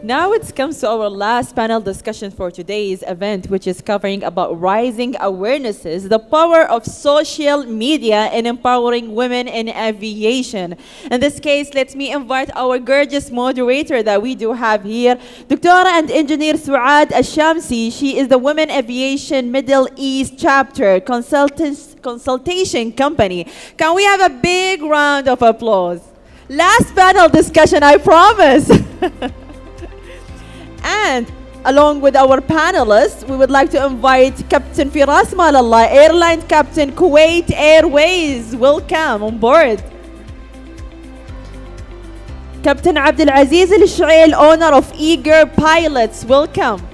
Now it comes to our last panel discussion for today's event, which is covering about rising awarenesses, the power of social media in empowering women in aviation. In this case, let me invite our gorgeous moderator that we do have here, Doctora and Engineer Suad Al-Shamsi. She is the Women Aviation Middle East Chapter Consultation Company. Can we have a big round of applause? Last panel discussion, I promise. And along with our panelists, we would like to invite Captain Feras Malallah, Airline Captain Kuwait Airways. Welcome on board. Captain Abdulaziz Alshoail, owner of Eager Pilots. Welcome.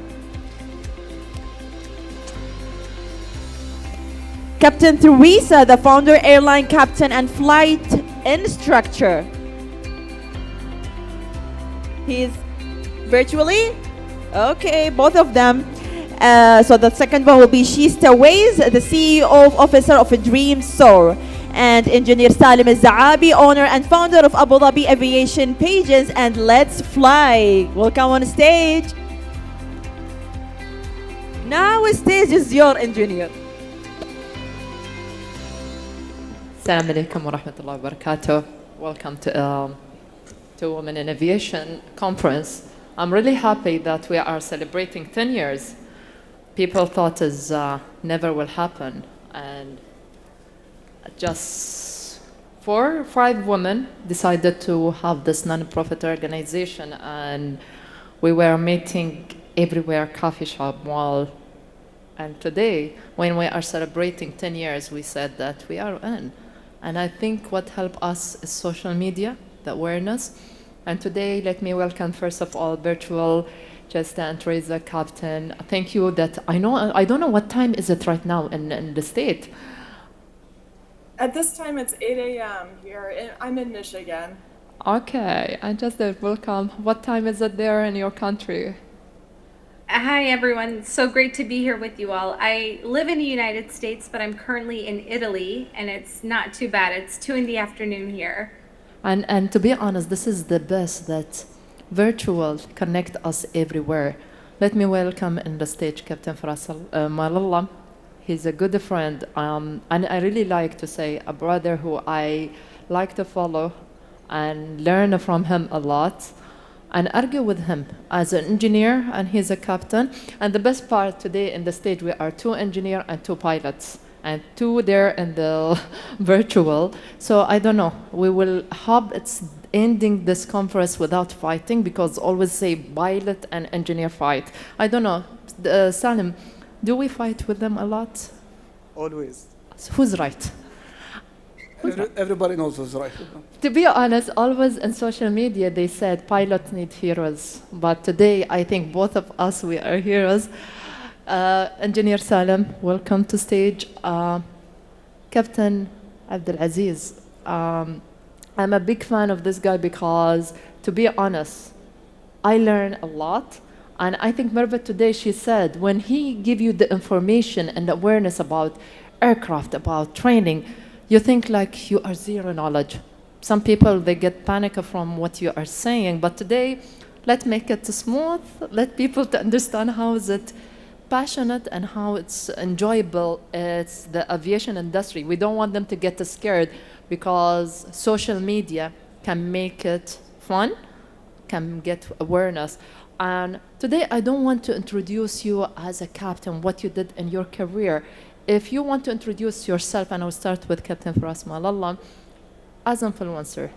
Captain Theresa, the founder, airline captain, and flight instructor. He's virtually? Okay, both of them. So the second one will be Shaesta Waiz, the CEO officer of Dream Soar, and Engineer Salem Alzaabi, owner and founder of Abu Dhabi Aviation Pages and Let's Fly. Welcome on stage. Now stage is your engineer. Assalamu alaikum wa rahmatullahi wa barakatuh. Welcome to Women in Aviation conference. I'm really happy that we are celebrating 10 years. People thought it never will happen. And just 4 or 5 women decided to have this non-profit organization. And we were meeting everywhere, coffee shop, mall. And today, when we are celebrating 10 years, we said that we are in. And I think what helped us is social media, the awareness. And today, let me welcome, first of all, virtual Shaesta and Theresa, Captain. Thank you that I don't know what time is it right now in the state. At this time, it's 8 a.m. here. I'm in Michigan. Okay, I just said welcome. What time is it there in your country? Hi, everyone. So great to be here with you all. I live in the United States, but I'm currently in Italy, and it's not too bad. It's 2 in the afternoon here. And to be honest, this is the best that virtual connect us everywhere. Let me welcome in the stage Captain Feras Malallah. He's a good friend, and I really like to say a brother who I like to follow and learn from him a lot and argue with him as an engineer, and he's a captain. And the best part today in the stage, we are 2 engineers and 2 pilots, and 2 there in the virtual. So I don't know, we will hope it's ending this conference without fighting, because always say pilot and engineer fight. I don't know, Salem, do we fight with them a lot? Always. So who's right? Everybody knows who's right. To be honest, always in social media they said pilots need heroes, but today I think both of us, we are heroes. Engineer Salem, welcome to stage. Captain Abdulaziz, I'm a big fan of this guy because, to be honest, I learn a lot. And I think Merva today, she said, when he give you the information and awareness about aircraft, about training, you think like you are zero knowledge. Some people, they get panic from what you are saying, but today, let's make it smooth. Let people to understand how is it passionate and how it's enjoyable. It's the aviation industry. We don't want them to get scared, because social media can make it fun, can get awareness. And today I don't want to introduce you as a captain, what you did in your career. If you want to introduce yourself, and I'll start with Captain Feras Malallah, as an influencer.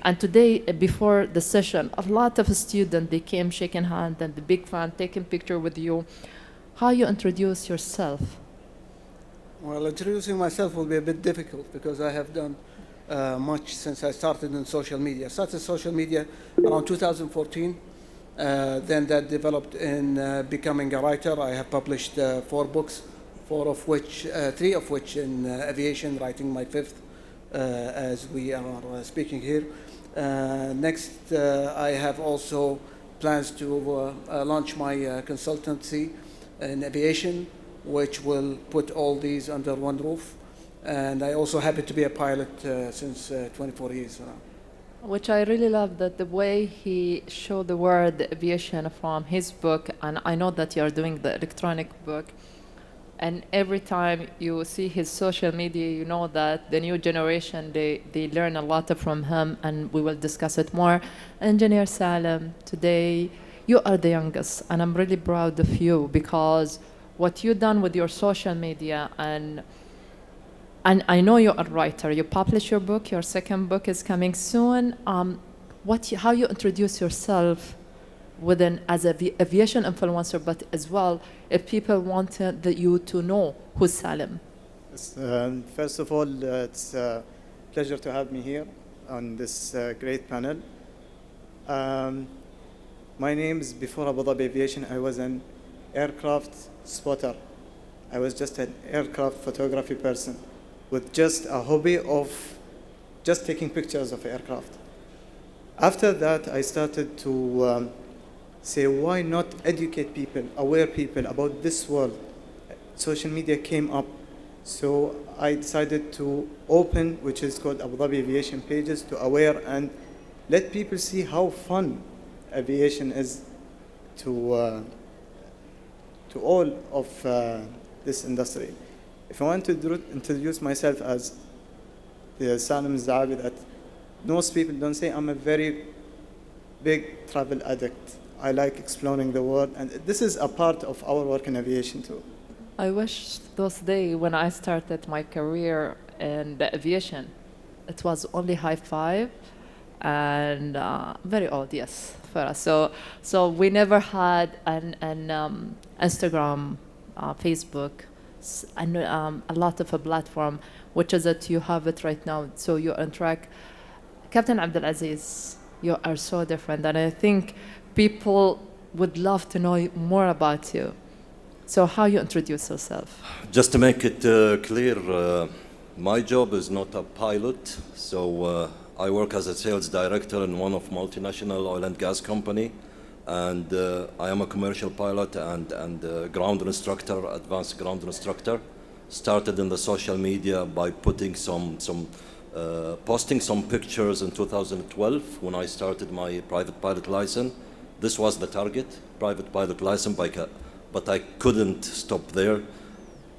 And today, before the session, a lot of students, they came shaking hands and the big fan, taking picture with you. How you introduce yourself? Well, introducing myself will be a bit difficult, because I have done much since I started in social media. I started social media around 2014. Then that developed in becoming a writer. I have published 4 books, 3 of which in aviation, writing my 5th as we are speaking here. Next, I have also plans to launch my consultancy in aviation, which will put all these under one roof. And I also happen to be a pilot since 24 years now. Which I really love that the way he showed the word aviation from his book, and I know that you're doing the electronic book, and every time you see his social media, you know that the new generation, they learn a lot from him, and we will discuss it more. Engineer Salem, today you are the youngest, and I'm really proud of you because what you've done with your social media, and I know you're a writer. You publish your book. Your second book is coming soon. How you introduce yourself as an aviation influencer, but as well, if people want you to know who's Salem. Yes, first of all, it's a pleasure to have me here on this great panel. My name is, before Abu Dhabi Aviation, I was an aircraft spotter. I was just an aircraft photography person with just a hobby of just taking pictures of aircraft. After that, I started to say, why not educate people, aware people about this world? Social media came up, so I decided to open, which is called Abu Dhabi Aviation Pages, to aware and let people see how fun aviation is to all of this industry. If I want to introduce myself as the Salem Alzaabi, that most people don't say, I'm a very big travel addict. I like exploring the world, and this is a part of our work in aviation too. I wish those days when I started my career in the aviation, it was only high five and very old, yes, Feras. So we never had an Instagram, Facebook, and a lot of a platform, which is that you have it right now. So you interact. Captain Abdulaziz, you are so different, and I think people would love to know more about you. So how you introduce yourself? Just to make it clear, my job is not a pilot. So I work as a sales director in one of multinational oil and gas company. And I am a commercial pilot and ground instructor, advanced ground instructor. Started in the social media by putting posting some pictures in 2012 when I started my private pilot license. This was the target, private pilot license, but I couldn't stop there.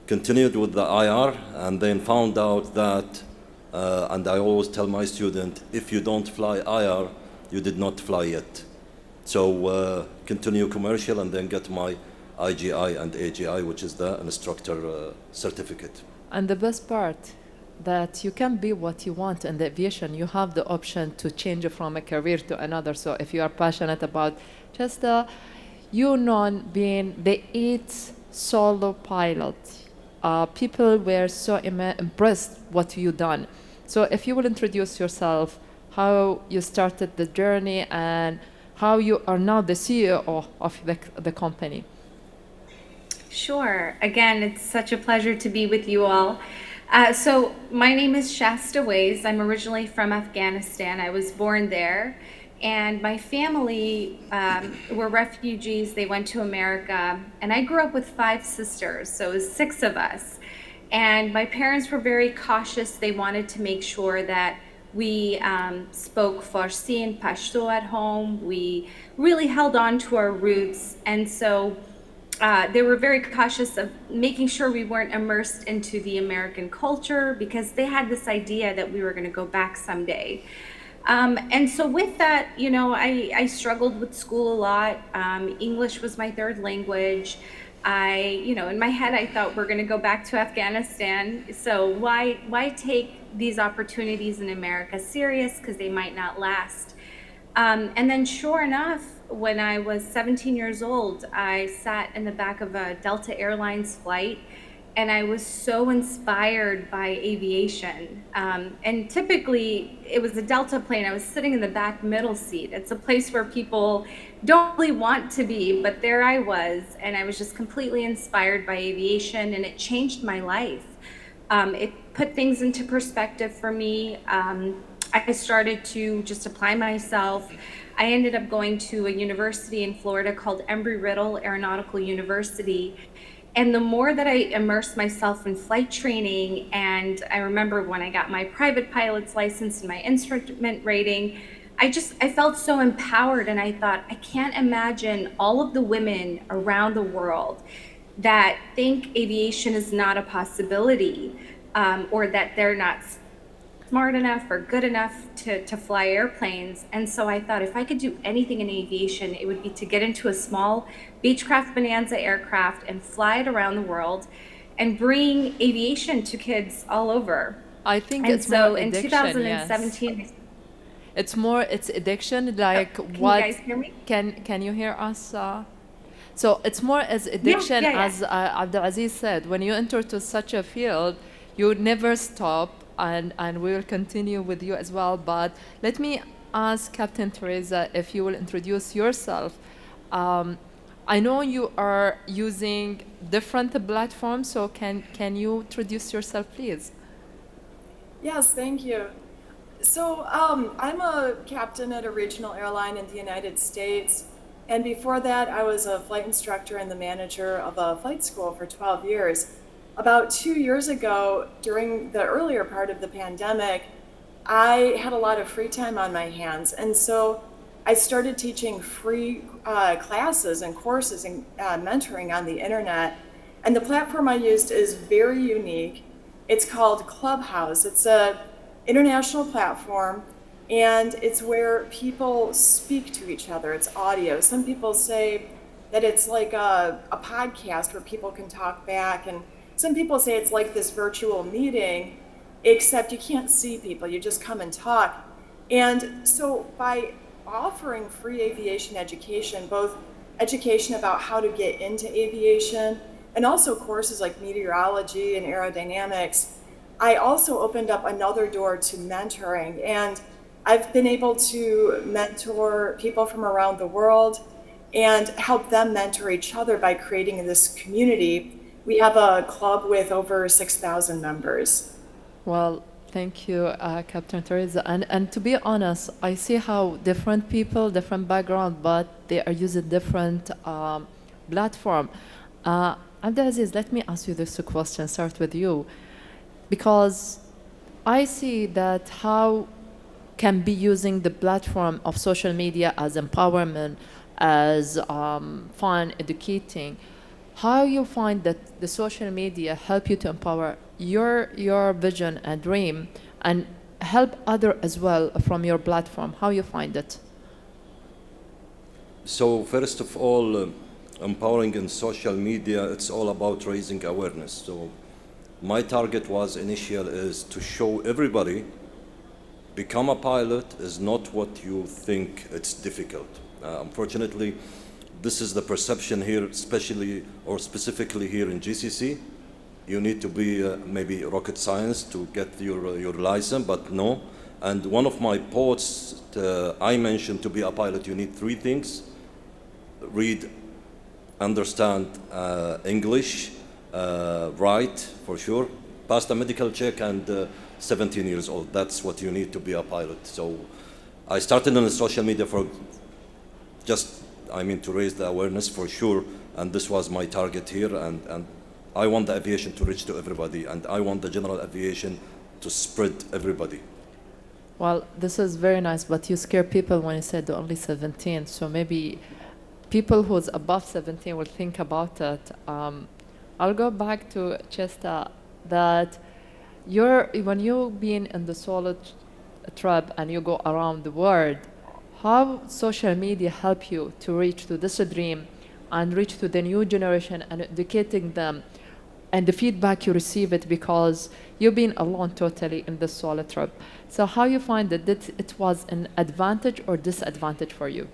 Continued with the IR and then found out that, and I always tell my student, if you don't fly IR, you did not fly yet. So continue commercial and then get my IGI and AGI, which is the instructor certificate. And the best part, that you can be what you want in the aviation. You have the option to change from a career to another. So if you are passionate about just being the 8th solo pilot, people were so impressed what you done. So if you will introduce yourself, how you started the journey and how you are now the CEO of the company. Sure. Again, it's such a pleasure to be with you all. So my name is Shaesta Waiz. I'm originally from Afghanistan. I was born there. And my family were refugees. They went to America. And I grew up with 5 sisters, so it was 6 of us. And my parents were very cautious. They wanted to make sure that we spoke Farsi and Pashto at home. We really held on to our roots. And so they were very cautious of making sure we weren't immersed into the American culture because they had this idea that we were going to go back someday. And so with that, I struggled with school a lot. English was my 3rd language. In my head, I thought we're going to go back to Afghanistan. So why take these opportunities in America serious? Because they might not last. And then sure enough, when I was 17 years old, I sat in the back of a Delta Airlines flight, and I was so inspired by aviation. And typically, it was a Delta plane. I was sitting in the back middle seat. It's a place where people don't really want to be, but there I was, and I was just completely inspired by aviation, and it changed my life. It put things into perspective for me. I started to just apply myself. I ended up going to a university in Florida called Embry-Riddle Aeronautical University. And the more that I immersed myself in flight training, and I remember when I got my private pilot's license and my instrument rating, I felt so empowered. And I thought, I can't imagine all of the women around the world that think aviation is not a possibility, or that they're not smart enough or good enough to fly airplanes. And so I thought if I could do anything in aviation, it would be to get into a small Beechcraft Bonanza aircraft and fly it around the world and bring aviation to kids all over. I think And it's so more in addiction, 2017, yes. It's addiction, like can what? you guys hear me? Can you hear us? So it's more as addiction, yeah. as Abdulaziz said. When you enter to such a field, you never stop, and we will continue with you as well. But let me ask Captain Theresa if you will introduce yourself. I know you are using different platforms, so can you introduce yourself, please? Yes, thank you. So I'm a captain at a regional airline in the United States. And before that, I was a flight instructor and the manager of a flight school for 12 years. About 2 years ago, during the earlier part of the pandemic, I had a lot of free time on my hands. And so I started teaching free classes and courses and mentoring on the internet. And the platform I used is very unique. It's called Clubhouse. It's an international platform, and it's where people speak to each other. It's audio. Some people say that it's like a podcast where people can talk back, and some people say it's like this virtual meeting, except you can't see people. You just come and talk. And so by offering free aviation education, both education about how to get into aviation and also courses like meteorology and aerodynamics, I also opened up another door to mentoring. And I've been able to mentor people from around the world and help them mentor each other by creating this community. We have a club with over 6,000 members. Well, thank you, Captain Theresa. And to be honest, I see how different people, different background, but they are using different platform. Abdulaziz, let me ask you this question, start with you. Because I see that how can be using the platform of social media as empowerment, as fun, educating. How you find that the social media help you to empower your vision and dream and help other as well from your platform? How you find it? So first of all, empowering in social media, it's all about raising awareness. So my target was initial is to show everybody become a pilot is not what you think it's difficult. Unfortunately, this is the perception here, especially or specifically here in GCC. You need to be maybe rocket science to get your license, but no. And one of my posts, I mentioned to be a pilot, you need 3 things: read, understand English, write for sure, pass the medical check, and 17 years old. That's what you need to be a pilot. So I started on the social media for to raise the awareness for sure, and this was my target here, and I want the aviation to reach to everybody, and I want the general aviation to spread everybody. Well, this is very nice, but you scare people when you said only 17, so maybe people who's above 17 will think about it. I'll go back to Shaesta, that when you've been in the solo trip and you go around the world, how social media help you to reach to this dream and reach to the new generation and educating them, and the feedback you receive it because you've been alone totally in the solo trip. So how you find that it was an advantage or disadvantage for you?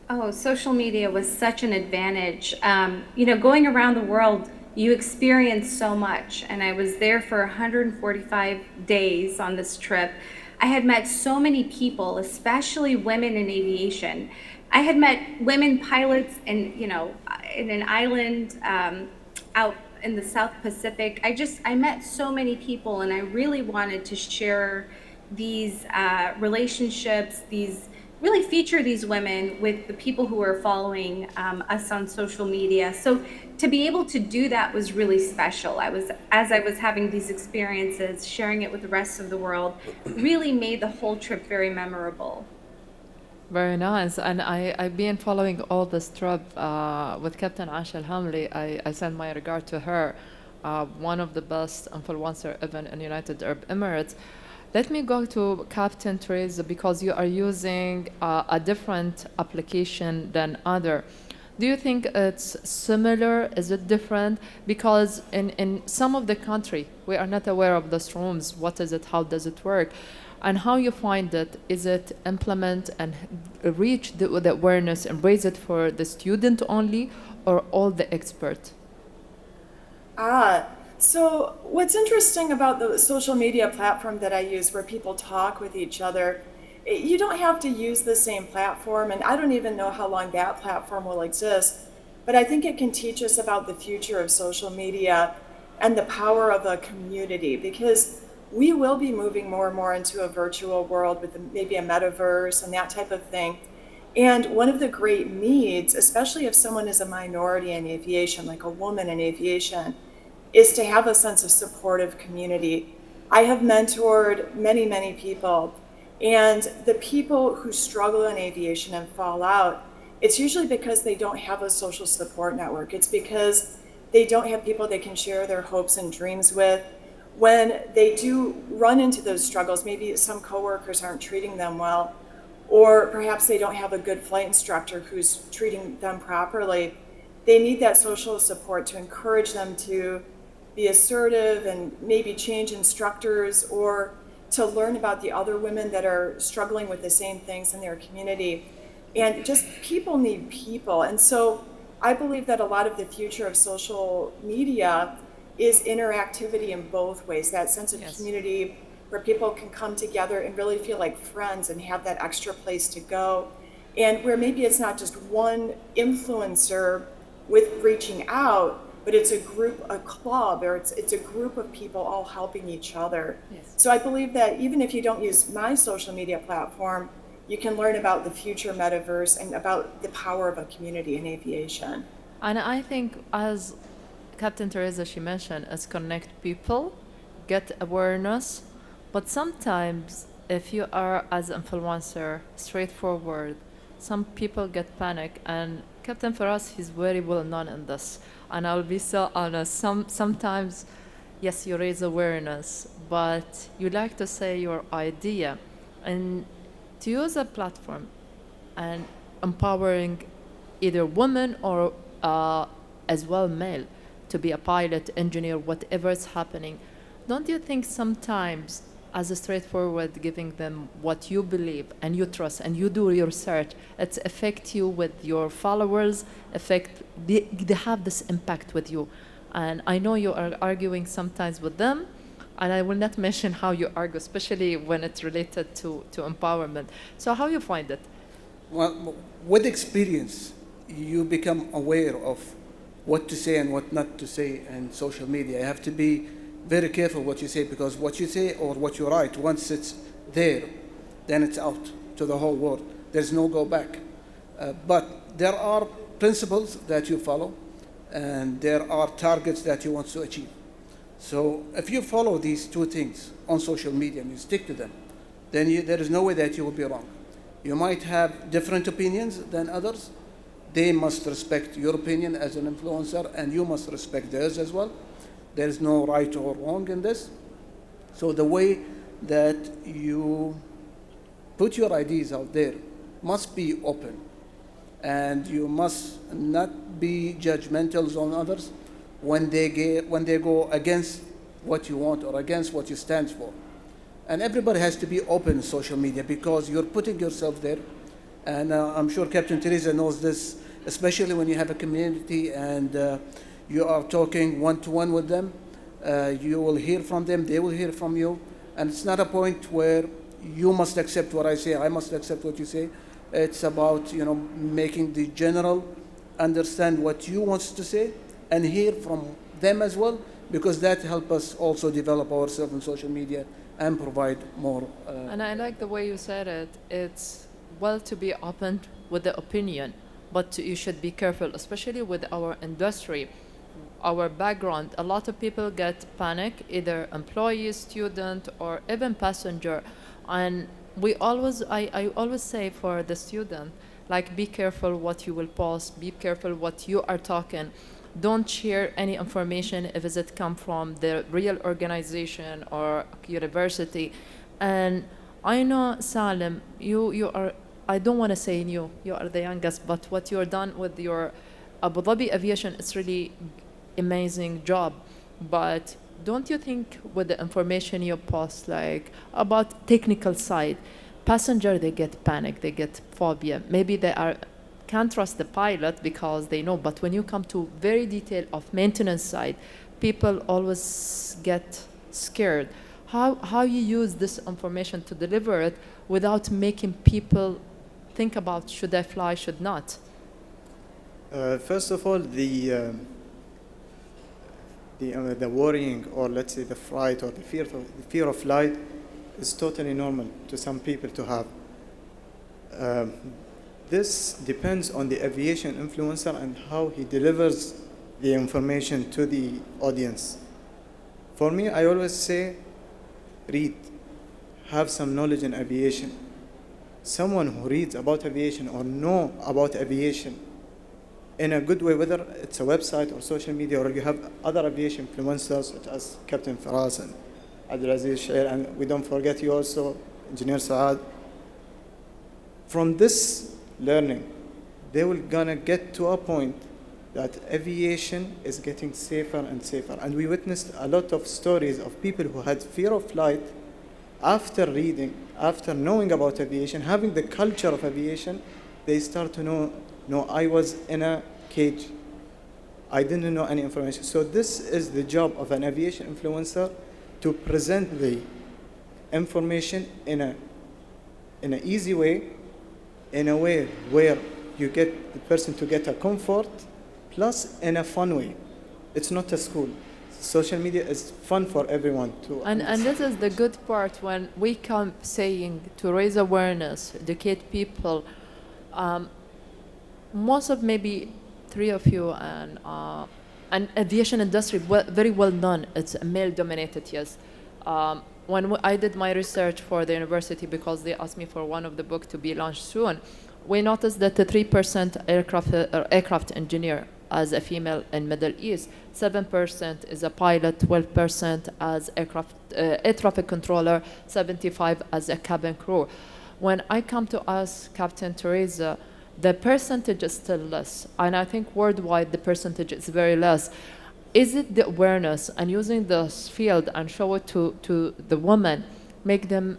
Oh, social media was such an advantage. Going around the world, you experience so much. And I was there for 145 days on this trip. I had met so many people, especially women in aviation. I had met women pilots in an island out in the South Pacific. I met so many people, and I really wanted to share these relationships, really feature these women with the people who are following us on social media. So to be able to do that was really special. As I was having these experiences, sharing it with the rest of the world, really made the whole trip very memorable. Very nice. And I've been following all this trip with Captain Asha Hamli. I send my regard to her, one of the best influencer even in United Arab Emirates. Let me go to Captain Theresa, because you are using a different application than other. Do you think it's similar? Is it different? Because in some of the country, we are not aware of those rooms. What is it? How does it work? And how you find it? Is it implement and reach the awareness and raise it for the student only, or all the expert? So what's interesting about the social media platform that I use, where people talk with each other, you don't have to use the same platform, and I don't even know how long that platform will exist, but I think it can teach us about the future of social media and the power of a community, because we will be moving more and more into a virtual world with maybe a metaverse and that type of thing. And one of the great needs, especially if someone is a minority in aviation, like a woman in aviation, is to have a sense of supportive community. I have mentored many, many people, and the people who struggle in aviation and fall out, it's usually because they don't have a social support network. It's because they don't have people they can share their hopes and dreams with. When they do run into those struggles, maybe some coworkers aren't treating them well, or perhaps they don't have a good flight instructor who's treating them properly, they need that social support to encourage them to be assertive and maybe change instructors, or to learn about the other women that are struggling with the same things in their community. And just people need people. And so I believe that a lot of the future of social media is interactivity in both ways, that sense of community where people can come together and really feel like friends and have that extra place to go. And where maybe it's not just one influencer with reaching out, but it's a group, a club, or it's a group of people all helping each other. Yes. So I believe that even if you don't use my social media platform, you can learn about the future metaverse and about the power of a community in aviation. And I think, as Captain Theresa, she mentioned, is connect people, get awareness. But sometimes if you are as influencer straightforward, some people get panic, and Captain Feras, he's very well known in this. And I'll be so honest, sometimes, yes, you raise awareness, but you like to say your idea. And to use a platform and empowering either women or as well male to be a pilot, engineer, whatever is happening, don't you think sometimes as a straightforward giving them what you believe and you trust and you do your research, it affect you with your followers, they have this impact with you? And I know you are arguing sometimes with them, and I will not mention how you argue, especially when it's related to empowerment. So how you find it? Well, with experience, you become aware of what to say and what not to say in social media. You have to be very careful what you say, because what you say or what you write, once it's there, then it's out to the whole world. There's no go back. But there are principles that you follow, and there are targets that you want to achieve. So if you follow these two things on social media and you stick to them, then there is no way that you will be wrong. You might have different opinions than others. They must respect your opinion as an influencer, and you must respect theirs as well. There is no right or wrong in this. So the way that you put your ideas out there must be open, and you must not be judgmental on others when they go against what you want or against what you stand for. And everybody has to be open in social media, because you're putting yourself there. And I'm sure Captain Theresa knows this, especially when you have a community and you are talking one-to-one with them. You will hear from them, they will hear from you. And it's not a point where you must accept what I say, I must accept what you say. It's about, making the general understand what you want to say and hear from them as well, because that helps us also develop ourselves in social media and provide more. And I like the way you said it. It's well to be open with the opinion, but you should be careful, especially with our industry. our background, a lot of people get panic, either employee, student, or even passenger. And I always say for the student, like, be careful what you will post, be careful what you are talking. Don't share any information if it come from the real organization or university. And I know, Salem, you are, I don't want to say new, you are the youngest, but what you're done with your Abu Dhabi Aviation is really amazing job. But don't you think with the information you post, like about technical side, passenger, they get panic, they get phobia. Maybe can't trust the pilot because they know, but when you come to very detail of maintenance side, people always get scared. How you use this information to deliver it without making people think about should I fly, should not? First of all, the worrying, or let's say the fright or the fear of flight is totally normal to some people to have. This depends on the aviation influencer and how he delivers the information to the audience. For me, I always say, read, have some knowledge in aviation. Someone who reads about aviation or know about aviation in a good way, whether it's a website or social media, or you have other aviation influencers such as Captain Feras and Abdulaziz, and we don't forget you also, Engineer Saad. From this learning, they will gonna get to a point that aviation is getting safer and safer. And we witnessed a lot of stories of people who had fear of flight after reading, after knowing about aviation, having the culture of aviation, they start to know, no, I was in a cage. I didn't know any information. So this is the job of an aviation influencer, to present the information in an easy way, in a way where you get the person to get a comfort, plus in a fun way. It's not a school. Social media is fun for everyone to And this is the good part when we come saying to raise awareness, educate people. Most of maybe three of you and aviation industry, very well done. It's male dominated, yes. When I did my research for the university, because they asked me for one of the book to be launched soon, we noticed that the 3% aircraft engineer as a female in Middle East, 7% is a pilot, 12% as air traffic controller, 75% as a cabin crew. When I come to ask Captain Theresa, the percentage is still less, and I think worldwide the percentage is very less. Is it the awareness and using this field and show it to the women, make them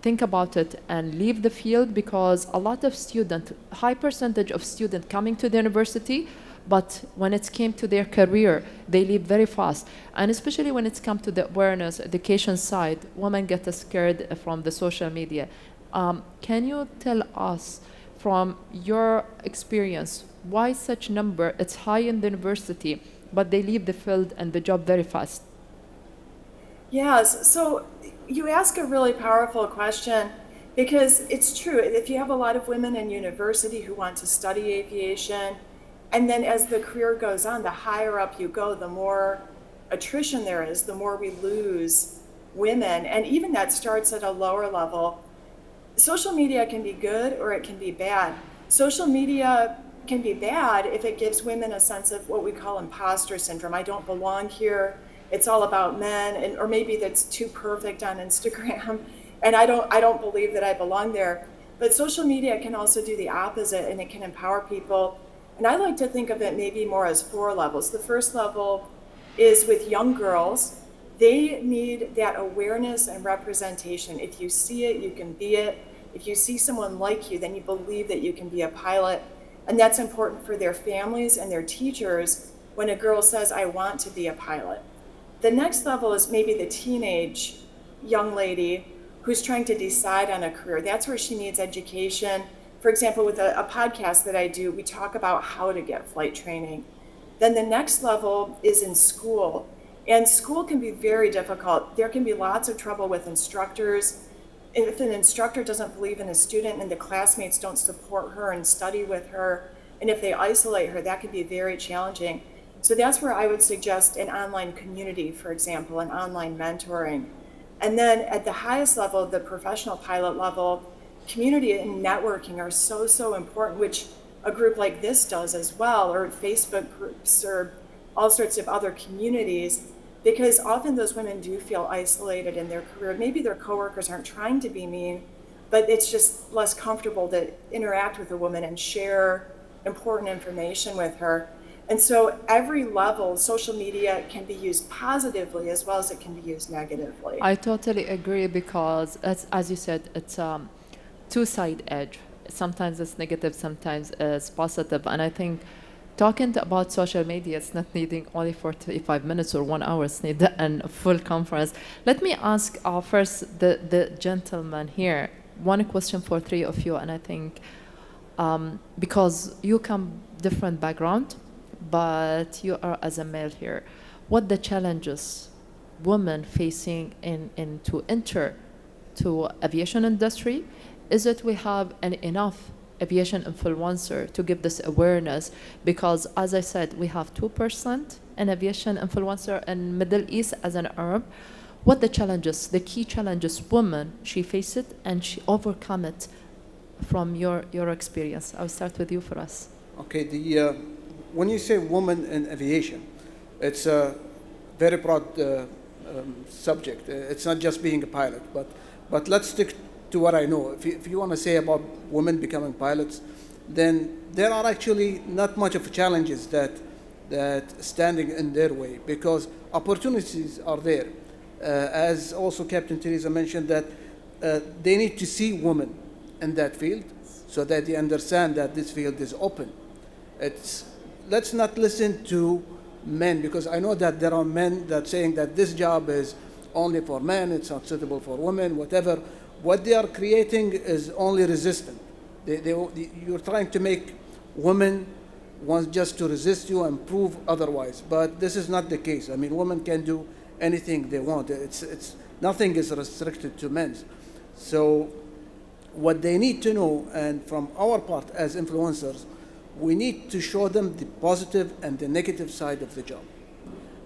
think about it and leave the field? Because a lot of students, high percentage of students coming to the university, but when it came to their career, they leave very fast. And especially when it's come to the awareness, education side, women get scared from the social media. Can you tell us from your experience why such number, it's high in the university, but they leave the field and the job very fast? Yes, so you ask a really powerful question, because it's true. If you have a lot of women in university who want to study aviation, and then as the career goes on, the higher up you go, the more attrition there is, the more we lose women. And even that starts at a lower level. Social media can be good or it can be bad. Social media can be bad if it gives women a sense of what we call imposter syndrome. I don't belong here. It's all about men, or maybe that's too perfect on Instagram, and I don't believe that I belong there. But social media can also do the opposite, and it can empower people. And I like to think of it maybe more as 4 levels. The first level is with young girls. They need that awareness and representation. If you see it, you can be it. If you see someone like you, then you believe that you can be a pilot. And that's important for their families and their teachers when a girl says, I want to be a pilot. The next level is maybe the teenage young lady who's trying to decide on a career. That's where she needs education. For example, with a podcast that I do, we talk about how to get flight training. Then the next level is in school. And school can be very difficult. There can be lots of trouble with instructors. If an instructor doesn't believe in a student and the classmates don't support her and study with her, and if they isolate her, that can be very challenging. So that's where I would suggest an online community, for example, an online mentoring. And then at the highest level, the professional pilot level, community and networking are so, so important, which a group like this does as well, or Facebook groups, or all sorts of other communities, because often those women do feel isolated in their career. Maybe their coworkers aren't trying to be mean, but it's just less comfortable to interact with a woman and share important information with her. And so every level, social media can be used positively as well as it can be used negatively. I totally agree because, as you said, it's two-side edge. Sometimes it's negative, sometimes it's positive. And I think talking about social media, it's not needing only 45 minutes or 1 hour, it's needed a full conference. Let me ask first the gentleman here, one question for three of you, and I think because you come different background, but you are as a male here, what the challenges women facing to enter to aviation industry? Is it we have enough aviation influencer to give this awareness? Because as I said, we have 2% in aviation influencer in Middle East as an Arab. What the challenges, the key challenges women, she face it and she overcome it from your experience? I'll start with you, Feras. Okay, when you say woman in aviation, it's a very broad subject. It's not just being a pilot, but let's stick to what I know. If you want to say about women becoming pilots, then there are actually not much of challenges that standing in their way, because opportunities are there. As also Captain Theresa mentioned, that they need to see women in that field so that they understand that this field is open. Let's not listen to men, because I know that there are men that saying that this job is only for men, it's not suitable for women, whatever. What they are creating is only resistance. You're trying to make women want just to resist you and prove otherwise, but this is not the case. I mean, women can do anything they want. Nothing is restricted to men. So what they need to know, and from our part as influencers, we need to show them the positive and the negative side of the job,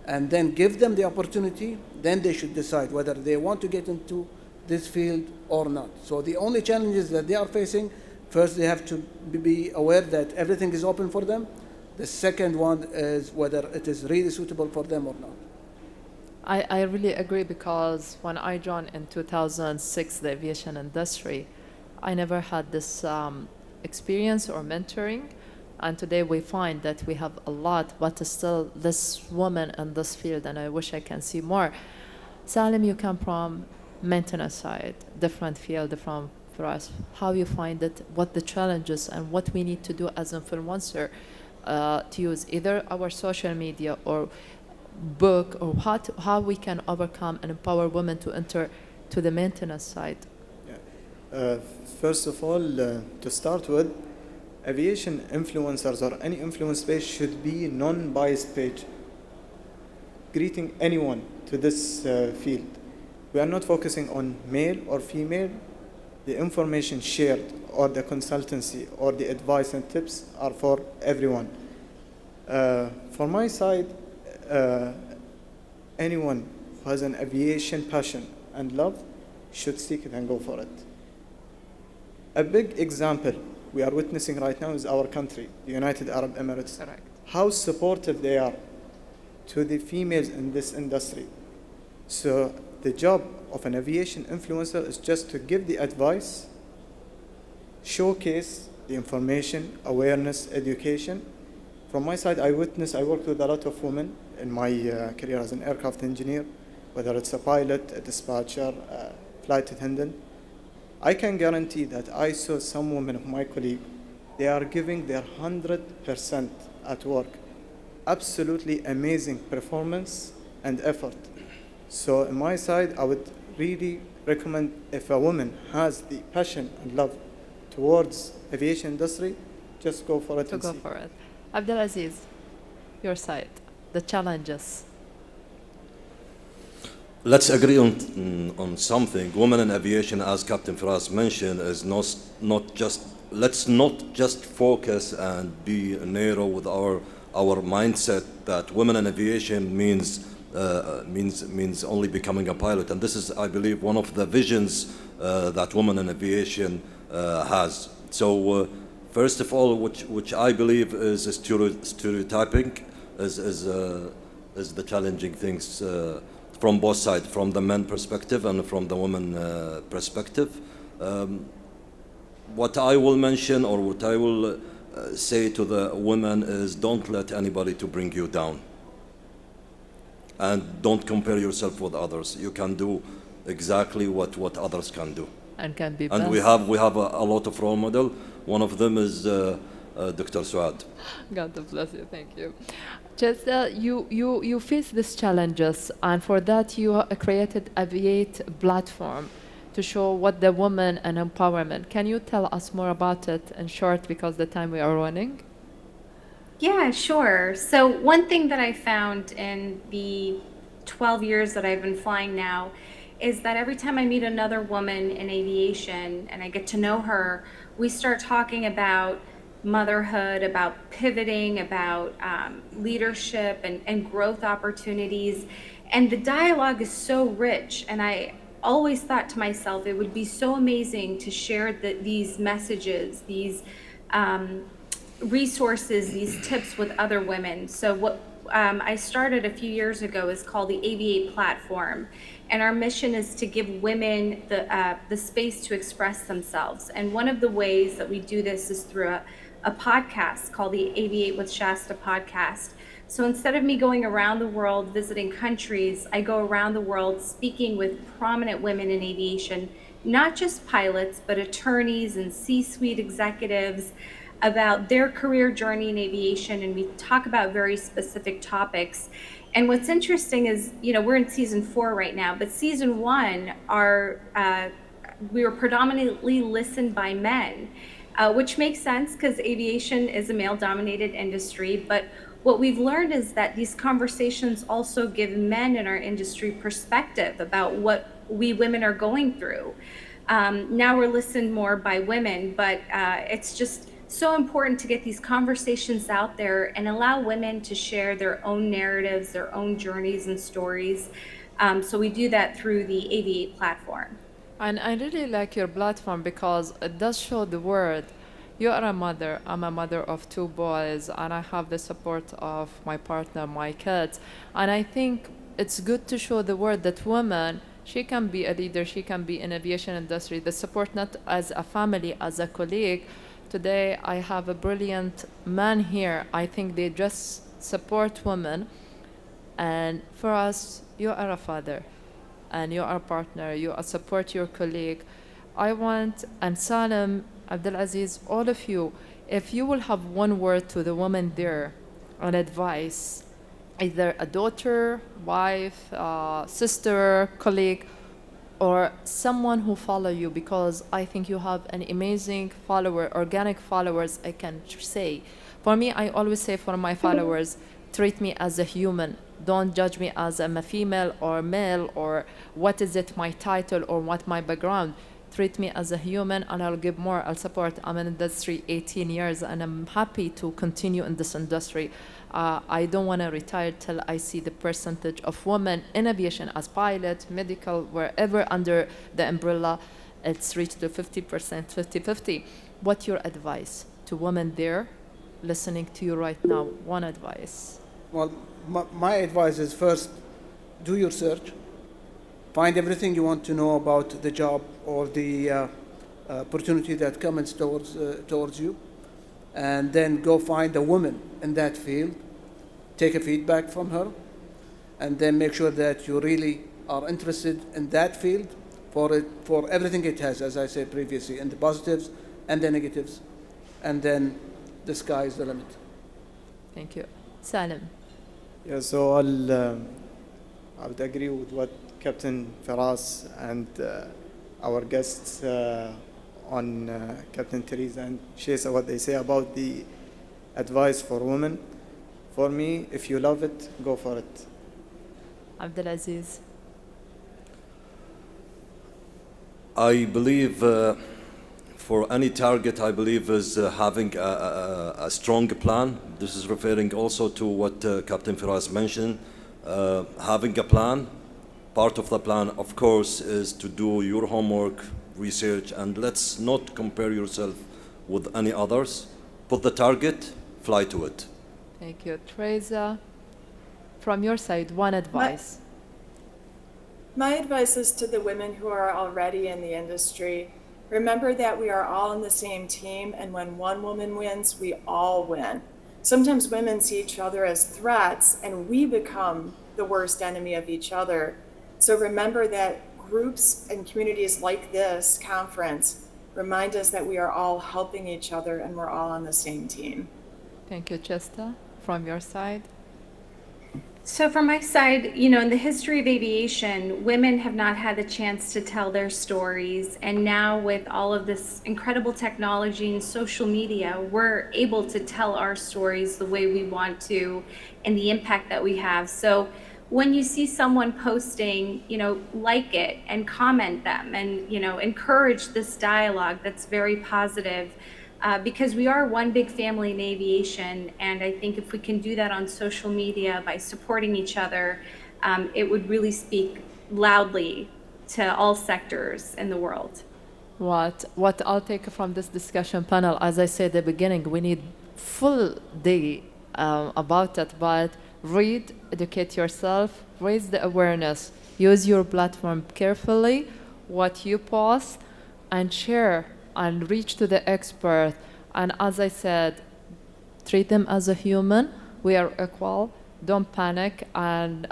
and then give them the opportunity. Then they should decide whether they want to get into this field or not. So the only challenges that they are facing, first they have to be aware that everything is open for them. The second one is whether it is really suitable for them or not. I really agree, because when I joined in 2006 the aviation industry, I never had this experience or mentoring. And today we find that we have a lot, but still less women in this field, and I wish I can see more. Salem, you come from maintenance side, different field from for us. How you find it, what the challenges, and what we need to do as influencer to use either our social media or book, or how we can overcome and empower women to enter to the maintenance side. Yeah. First of all, to start with, aviation influencers or any influence page should be non-biased page, greeting anyone to this field. We are not focusing on male or female. The information shared or the consultancy or the advice and tips are for everyone. For my side, anyone who has an aviation passion and love should seek it and go for it. A big example we are witnessing right now is our country, the United Arab Emirates. Correct. How supportive they are to the females in this industry. So the job of an aviation influencer is just to give the advice, showcase the information, awareness, education. From my side, I worked with a lot of women in my career as an aircraft engineer, whether it's a pilot, a dispatcher, a flight attendant. I can guarantee that I saw some women of my colleague, they are giving their 100% at work. Absolutely amazing performance and effort. So on my side, I would really recommend, if a woman has the passion and love towards aviation industry, just go for it. To go for it. Abdulaziz, your side, the challenges. Let's agree on something. Women in aviation, as Captain Feras mentioned, is not just. Let's not just focus and be narrow with our our mindset that women in aviation means only becoming a pilot. And this is, I believe, one of the visions that women in aviation has. So first of all, which I believe is a stereotyping, is the challenging things from both sides, from the men perspective and from the women perspective. What I will mention, or what I will say to the women, is don't let anybody to bring you down. And don't compare yourself with others. You can do exactly what others can do. And can be And best. we have a lot of role model. One of them is Dr. Suad. God bless you. Thank you. Just you face these challenges, and for that you created Aviate platform to show what the woman and empowerment. Can you tell us more about it in short, because the time we are running? Yeah, sure. So one thing that I found in the 12 years that I've been flying now is that every time I meet another woman in aviation and I get to know her, we start talking about motherhood, about pivoting, about leadership and growth opportunities. And the dialogue is so rich. And I always thought to myself, it would be so amazing to share these messages, these resources, these tips with other women. So what I started a few years ago is called the Aviate platform. And our mission is to give women the space to express themselves. And one of the ways that we do this is through a podcast called the Aviate with Shaesta podcast. So instead of me going around the world visiting countries, I go around the world speaking with prominent women in aviation, not just pilots, but attorneys and C-suite executives about their career journey in aviation. And we talk about very specific topics. And what's interesting is, we're in season 4 right now, but season 1, we were predominantly listened by men, which makes sense because aviation is a male-dominated industry. But what we've learned is that these conversations also give men in our industry perspective about what we women are going through. Now we're listened more by women, but it's just so important to get these conversations out there and allow women to share their own narratives, their own journeys and stories. So we do that through the Aviate platform. And I really like your platform because it does show the world. You are a mother. I'm a mother of 2 boys, and I have the support of my partner, my kids. And I think it's good to show the world that woman, she can be a leader, she can be in aviation industry. The support not as a family, as a colleague. Today, I have a brilliant man here. I think they just support women. And for us, you are a father, and you are a partner. You support your colleague. I want, and Salem, Abdulaziz, all of you, if you will have one word to the woman there, an advice, either a daughter, wife, sister, colleague, or someone who follow you, because I think you have an amazing follower, organic followers, I can say. For me, I always say for my followers, treat me as a human. Don't judge me as I'm a female or male, or what is it, my title, or what my background. Treat me as a human, and I'll give more, I'll support. I'm in industry 18 years, and I'm happy to continue in this industry. I don't want to retire till I see the percentage of women in aviation as pilot, medical, wherever under the umbrella, it's reached to 50%, 50-50. What's your advice to women there listening to you right now? One advice. Well, my advice is, first, do your search. Find everything you want to know about the job or the opportunity that comes towards you. And then go find a woman in that field. Take a feedback from her. And then make sure that you really are interested in that field for everything it has, as I said previously, and the positives and the negatives. And then the sky is the limit. Thank you. Salem. Yeah, so I would agree with what Captain Feras and our guests on Captain Theresa and Shaesta, what they say about the advice for women. For me, if you love it, go for it. I believe for any target, I believe, is having a strong plan. This is referring also to what Captain Feras mentioned. Having a plan. Part of the plan, of course, is to do your homework, research, and let's not compare yourself with any others. Put the target, fly to it. Thank you. Theresa, from your side, one advice. My advice is to the women who are already in the industry. Remember that we are all in the same team, and when one woman wins, we all win. Sometimes women see each other as threats, and we become the worst enemy of each other. So remember that groups and communities like this conference remind us that we are all helping each other and we're all on the same team. Thank you, Shaesta. From your side? So from my side, you know, in the history of aviation, women have not had the chance to tell their stories. And now with all of this incredible technology and social media, we're able to tell our stories the way we want to and the impact that we have. So when you see someone posting, you know, like it and comment them and, you know, encourage this dialogue that's very positive. Because we are one big family in aviation, and I think if we can do that on social media by supporting each other, it would really speak loudly to all sectors in the world. What I'll take from this discussion panel, as I said at the beginning, we need full day about it, but read, educate yourself, raise the awareness, use your platform carefully, what you post, and share and reach to the expert. And as I said, treat them as a human. We are equal. Don't panic and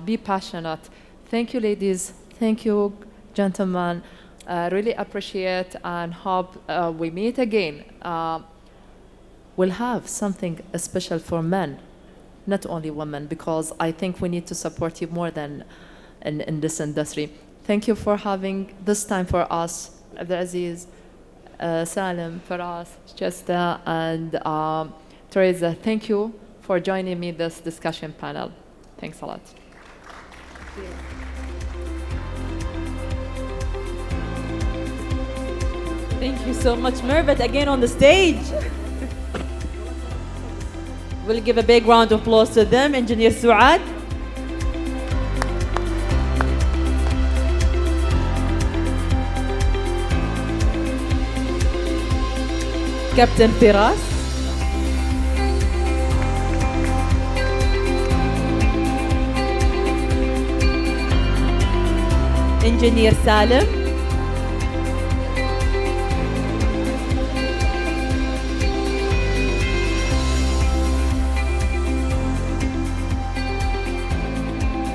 be passionate. Thank you, ladies. Thank you, gentlemen. Really appreciate and hope we meet again. We'll have something special for men, not only women, because I think we need to support you more than in this industry. Thank you for having this time for us, Abdulaziz, Salem, Feras, Shaesta, and Theresa. Thank you for joining me this discussion panel. Thanks a lot. Thank you so much, Mervat, again on the stage. We'll give a big round of applause to them. Engineer Suad. Captain Feras. Engineer Salem.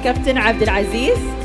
Captain Abdulaziz.